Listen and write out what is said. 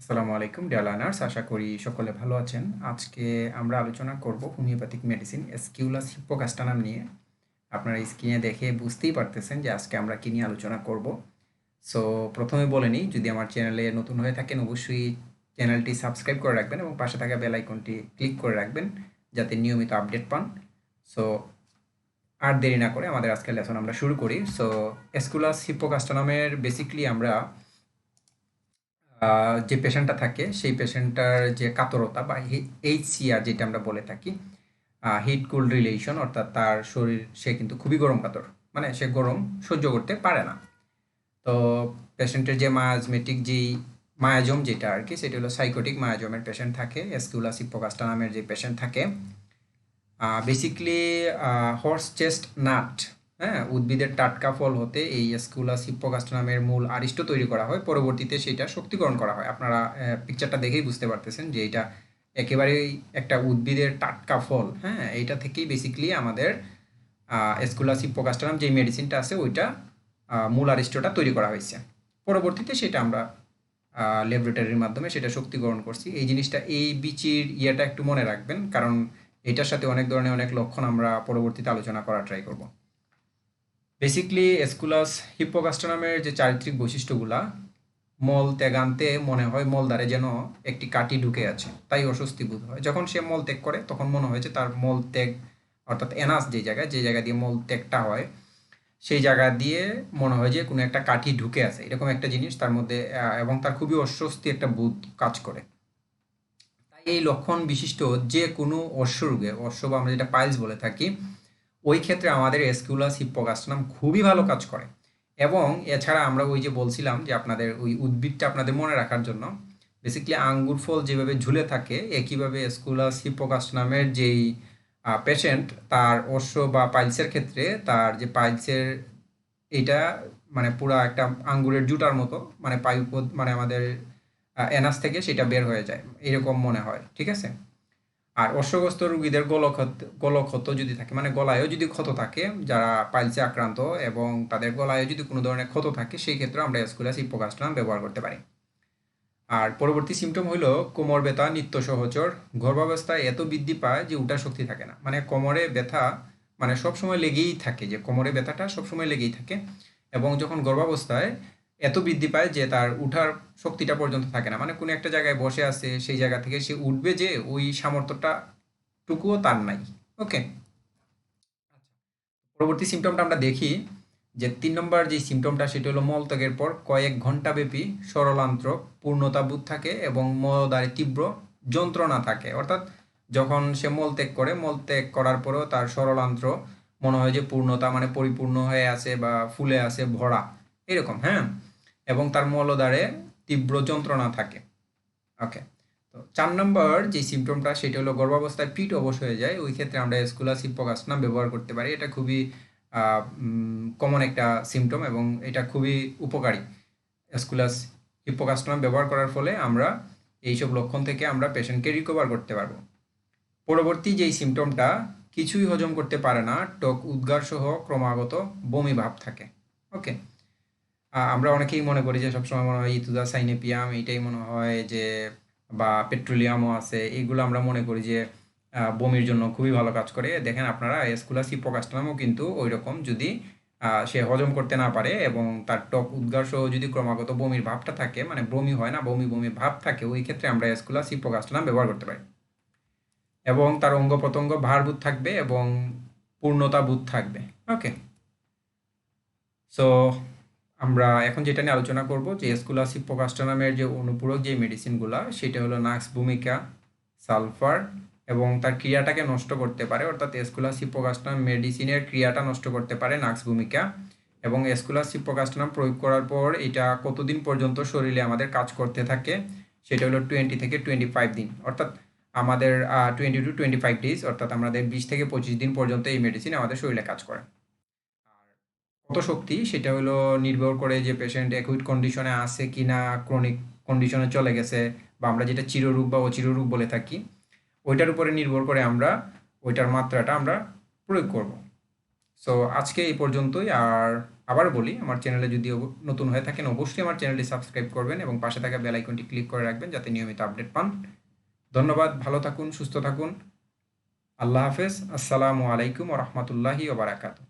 আসসালামু আলাইকুম dear learners, আশা করি সকলে ভালো আছেন। আজকে আমরা আলোচনা করব হোমিওপ্যাথিক মেডিসিন এসকিউলাস হিপ্পোকাস্টানাম নিয়ে। আপনারা স্ক্রিনে দেখে বুঝতেই পারতেছেন যে আজকে আমরা কী নিয়ে আলোচনা করব। সো প্রথমে বলে নিই, যদি আমার চ্যানেলে নতুন হয়ে থাকেন অবশ্যই চ্যানেলটি সাবস্ক্রাইব করে রাখবেন এবং পাশে থাকা বেল আইকনটি ক্লিক করে রাখবেন যাতে নিয়মিত আপডেট পান। সো আর দেরি না করে আমাদের আজকের লেসন আমরা শুরু করি। সো এসকিউলাস হিপ্পোকাস্টানামের বেসিকলি আমরা যে পেশেন্টটা থাকে সেই পেশেন্টটার যে কাতরতা বা HCR যেটা আমরা বলে থাকি, হিট কুল রিলেশন, অর্থাৎ তার শরীর সে কিন্তু খুবই গরম কাতর, মানে সে গরম সহ্য করতে পারে না। তো পেশেন্টের যে মায়াজমেটিক যেই মায়াজম যেটা আর কি, সেটা হলো সাইকোটিক মায়াজমের পেশেন্ট থাকে। এসকিউলাস হিপ্পোকাস্টানামের যে পেশেন্ট থাকে, বেসিকলি হর্স চেস্ট নাট, হ্যাঁ, উদ্ভিদের টাটকা ফল হতে এই এসকিউলাস হিপ্পোকাস্টানামের মূল আরিষ্ট তৈরি করা হয়। পরবর্তীতে সেটা শক্তিকরণ করা হয়। আপনারা পিকচারটা দেখেই বুঝতে পারতেছেন যে এটা একেবারেই একটা উদ্ভিদের টাটকা ফল। হ্যাঁ, এইটা থেকেই বেসিক্যালি আমাদের এসকিউলাস হিপ্পোকাস্টানাম যে মেডিসিনটা আছে ওইটা মূল আরিষ্টটা তৈরি করা হয়েছে। পরবর্তীতে সেটা আমরা ল্যাবরেটরির মাধ্যমে সেটা শক্তিকরণ করছি। এই জিনিসটা, এই বিচির ইয়েটা একটু মনে রাখবেন, কারণ এটার সাথে অনেক ধরনের অনেক লক্ষণ আমরা পরবর্তীতে আলোচনা করার ট্রাই করব। বেসিকলি এসকুলাস হিপ্পোকাস্টানামের যে চারিত্রিক বৈশিষ্ট্যগুলা, মল ত্যাগান্তে মনে হয় মলদ্বারে যেন একটি কাঠি ঢুকে আছে, তাই অস্বস্তি বোধ হয়। যখন সে মল ত্যাগ করে তখন মনে হয় যে তার মল ত্যাগ, অর্থাৎ এনাস যে জায়গা দিয়ে মল ত্যাগটা হয়, সেই জায়গা দিয়ে মনে হয় যে কোনো একটা কাঠি ঢুকে আছে, এরকম একটা জিনিস তার মধ্যে, এবং তার খুবই অস্বস্তি একটা বোধ কাজ করে। তাই এই লক্ষণ বিশিষ্ট যে কোনো অশ্বরোগে, অশ্ব বা আমরা যেটা পাইলস বলে থাকি, ওই ক্ষেত্রে আমাদের এসকিউলাস হিপ্পোকাস্টানাম খুবই ভালো কাজ করে। এবং এছাড়া আমরা ওই যে বলছিলাম যে আপনাদের ওই উদ্ভিদটা আপনাদের মনে রাখার জন্য, বেসিক্যালি আঙ্গুর ফল যেভাবে ঝুলে থাকে, একইভাবে এসকিউলাস হিপ্পোকাস্টানামের যেই পেশেন্ট, তার অশ্ব বা পাইলসের ক্ষেত্রে তার যে পাইলসের এইটা মানে পুরা একটা আঙ্গুরের জুটার মতো, মানে পাইপ, মানে আমাদের এনাস থেকে সেটা বের হয়ে যায়, এরকম মনে হয়। ঠিক আছে। আর অশ্বগ্রস্ত রোগীদের গলক্ষত যদি থাকে, মানে গলায়ও যদি ক্ষত থাকে, যারা পাইলসে আক্রান্ত এবং তাদের গলায় যদি কোনো ধরনের ক্ষত থাকে, সেই ক্ষেত্রে আমরা এসকুলাস হিপ্পোকাস্টানাম ব্যবহার করতে পারি। আর পরবর্তী সিমটম হলো কোমর ব্যথা, নিত্য সহচর। গর্ভাবস্থায় এত বৃদ্ধি পায় যে উঠার শক্তি থাকে না, মানে কোমরে ব্যথা মানে সবসময় লেগেই থাকে, যে কোমরে ব্যথাটা সবসময় লেগেই থাকে। এবং যখন গর্ভাবস্থায় এত বৃদ্ধি পায় যে তার উঠার শক্তিটা পর্যন্ত থাকে না, মানে কোনো একটা জায়গায় বসে আছে, সেই জায়গা থেকে সে উঠবে যে ওই সামর্থ্যটা টুকুও তার নাই। ওকে। পরবর্তী সিমটমটা আমরা দেখি, যে 3 নম্বর যে সিমটমটা, সেটা হলো মলত্যাগের পর কয়েক ঘন্টা ব্যাপী সরলান্ত্র পূর্ণতাবোধ থাকে এবং মলদ্বারে তীব্র যন্ত্রণা থাকে। অর্থাৎ যখন সে মলত্যাগ করে, মলত্যাগ করার পরেও তার সরলান্ত্র মনে হয় যে পূর্ণতা, মানে পরিপূর্ণ হয়ে আছে বা ফুলে আছে, ভরা, এরকম। হ্যাঁ, এবং তার মলদ্বারে তীব্র যন্ত্রণা থাকে। ওকে। তো 4 নম্বর যে সিমটমটা, সেটা হলো গর্ভাবস্থায় পিঠ অবশ হয়ে যায়। ওই ক্ষেত্রে আমরা এসকুলাস হিপ্পোকাস্টানাম ব্যবহার করতে পারি। এটা খুবই কমন একটা সিমটম এবং এটা খুবই উপকারী। এসকুলাস হিপ্পোকাস্টানাম ব্যবহার করার ফলে আমরা এইসব লক্ষণ থেকে আমরা পেশেন্টকে রিকভার করতে পারবো। পরবর্তী যেই সিমটমটা, কিছুই হজম করতে পারে না, টক উদ্গার সহ ক্রমাগত বমি ভাব থাকে। ওকে। আমরা অনেকেই মনে করি যে সবসময় মনে হয় ইতুদা সাইনেপিয়াম, এইটাই মনে হয় যে, বা পেট্রোলিয়ামও আছে, এইগুলো আমরা মনে করি যে বমির জন্য খুবই ভালো কাজ করে। দেখেন আপনারা, এসকুলাস হিপ্পোকাস্টানামও কিন্তু ওই রকম, যদি সে হজম করতে না পারে এবং তার টক উদ্গার সহ যদি ক্রমাগত বমির ভাবটা থাকে, মানে বমি হয় না, বমি বমি ভাব থাকে, ওই ক্ষেত্রে আমরা এসকুলাস হিপ্পোকাস্টানাম ব্যবহার করতে পারি। এবং তার অঙ্গ প্রত্যঙ্গ ভারবোধ থাকবে এবং পূর্ণতাবোধ থাকবে। ওকে। সো আমরা এখন যেটা নিয়ে আলোচনা করব, যে এসকুলাস হিপ্পোকাস্টানামের যে অনুপূরক যে মেডিসিনগুলা, সেটা হলো নাক্স ভূমিকা, সালফার, এবং তার ক্রিয়াটাকে নষ্ট করতে পারে। অর্থাৎ এসকুলাস হিপ্পোকাস্টানাম মেডিসিনের ক্রিয়াটা নষ্ট করতে পারে নাক্স ভূমিকা। এবং এসকুলাস হিপ্পোকাস্টানাম প্রয়োগ করার পর এটা কতদিন পর্যন্ত শরীরে আমাদের কাজ করতে থাকে, সেটা হলো 20 থেকে 25 দিন, অর্থাৎ আমাদের 20 to 25 ডেজ, অর্থাৎ আমাদের 20 থেকে 25 দিন পর্যন্ত এই মেডিসিন আমাদের শরীরে কাজ করে। কত শক্তি, সেটা হলো নির্ভর করে যে পেশেন্ট অ্যাকুইট কন্ডিশনে আছে কি না, ক্রনিক কন্ডিশনে চলে গেছে, বা আমরা যেটা চিররোগ বা অচিররোগ বলে থাকি, ওইটার উপরে নির্ভর করে আমরা ওইটার মাত্রাটা আমরা প্রয়োগ করব। সো আজকে এই পর্যন্তই। আর আবার বলি, আমার চ্যানেলে যদি নতুন হয়ে থাকেন অবশ্যই আমার চ্যানেলটি সাবস্ক্রাইব করবেন এবং পাশে থাকা বেল আইকনটি ক্লিক করে রাখবেন যাতে নিয়মিত আপডেট পান। ধন্যবাদ, ভালো থাকুন, সুস্থ থাকুন। আল্লাহ হাফেজ। আসসালামু আলাইকুম ওয়া রাহমাতুল্লাহি ওয়া বারাকাতুহু।